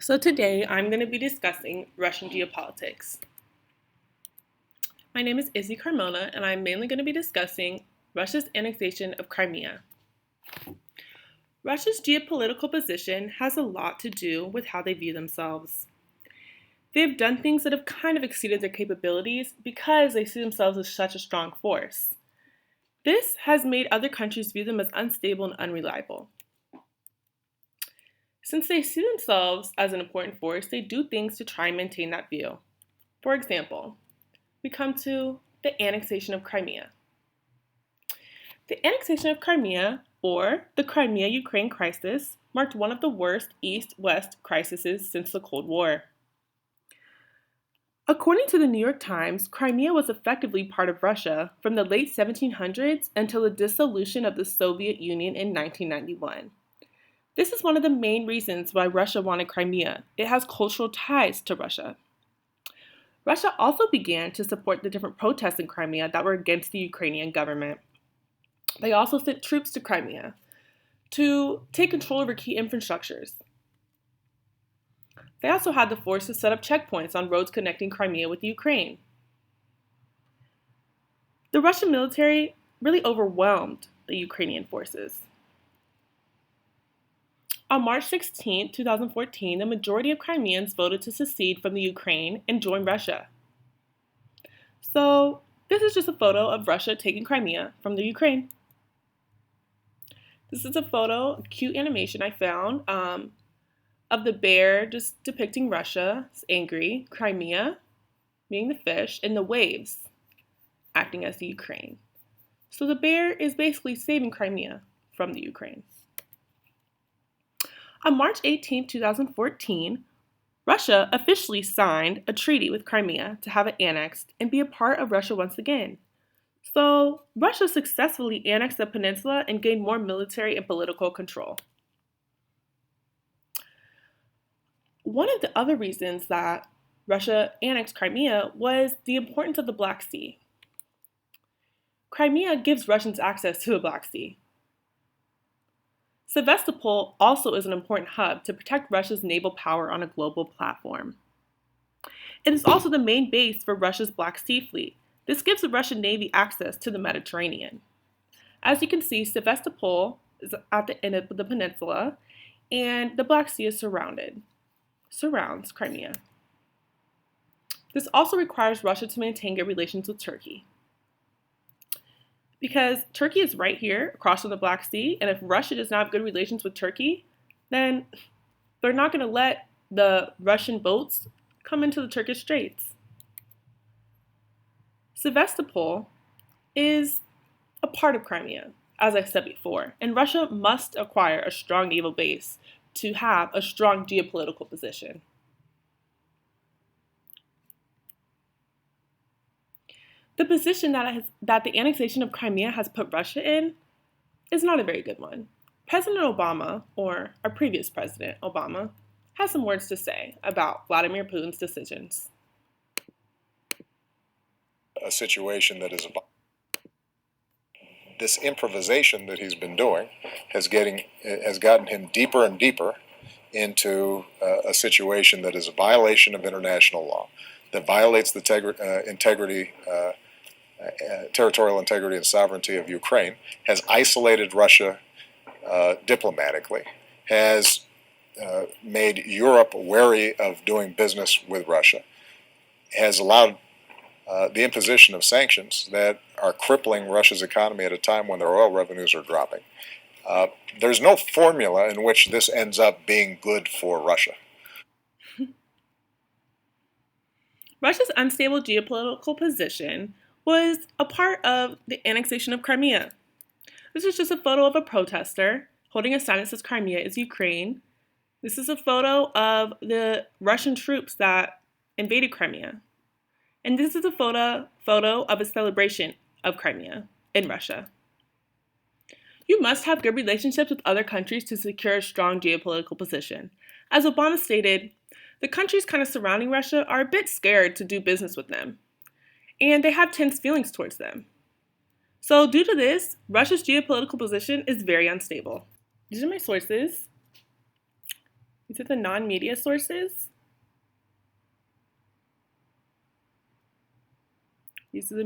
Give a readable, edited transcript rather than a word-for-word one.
So today I'm going to be discussing Russian geopolitics. My name is Izzy Carmona, and I'm mainly going to be discussing Russia's annexation of Crimea. Russia's geopolitical position has a lot to do with how they view themselves. They have done things that have kind of exceeded their capabilities because they see themselves as such a strong force. This has made other countries view them as unstable and unreliable. Since they see themselves as an important force, they do things to try and maintain that view. For example, we come to the annexation of Crimea. The annexation of Crimea, or the Crimea-Ukraine crisis, marked one of the worst East-West crises since the Cold War. According to the New York Times, Crimea was effectively part of Russia from the late 1700s until the dissolution of the Soviet Union in 1991. This is one of the main reasons why Russia wanted Crimea. It has cultural ties to Russia. Russia also began to support the different protests in Crimea that were against the Ukrainian government. They also sent troops to Crimea to take control over key infrastructures. They also had the force to set up checkpoints on roads connecting Crimea with Ukraine. The Russian military really overwhelmed the Ukrainian forces. On March 16, 2014, the majority of Crimeans voted to secede from the Ukraine and join Russia. So, this is just a photo of Russia taking Crimea from the Ukraine. This is a photo, a cute animation I found of the bear just depicting Russia, it's angry, Crimea being the fish, and the waves acting as the Ukraine. So the bear is basically saving Crimea from the Ukraine. On March 18, 2014, Russia officially signed a treaty with Crimea to have it annexed and be a part of Russia once again. So, Russia successfully annexed the peninsula and gained more military and political control. One of the other reasons that Russia annexed Crimea was the importance of the Black Sea. Crimea gives Russians access to the Black Sea. Sevastopol also is an important hub to protect Russia's naval power on a global platform. It is also the main base for Russia's Black Sea Fleet. This gives the Russian Navy access to the Mediterranean. As you can see, Sevastopol is at the end of the peninsula, and the Black Sea surrounds Crimea. This also requires Russia to maintain good relations with Turkey, because Turkey is right here across from the Black Sea, and if Russia does not have good relations with Turkey, then they're not going to let the Russian boats come into the Turkish Straits. Sevastopol is a part of Crimea, as I said before, and Russia must acquire a strong naval base to have a strong geopolitical position. The position that the annexation of Crimea has put Russia in is not a very good one. President Obama, or our previous president, Obama, has some words to say about Vladimir Putin's decisions. A situation that is about this improvisation that he's been doing has gotten him deeper and deeper into a situation that is a violation of international law, that violates the territorial integrity and sovereignty of Ukraine, has isolated Russia diplomatically, has made Europe wary of doing business with Russia, has allowed the imposition of sanctions that are crippling Russia's economy at a time when their oil revenues are dropping. There's no formula in which this ends up being good for Russia. Russia's unstable geopolitical position was a part of the annexation of Crimea. This is just a photo of a protester holding a sign that says Crimea is Ukraine. This is a photo of the Russian troops that invaded Crimea. And this is a photo of a celebration of Crimea in Russia. You must have good relationships with other countries to secure a strong geopolitical position. As Obama stated, the countries kind of surrounding Russia are a bit scared to do business with them, and they have tense feelings towards them. So due to this, Russia's geopolitical position is very unstable. These are my sources. These are the non-media sources. These are the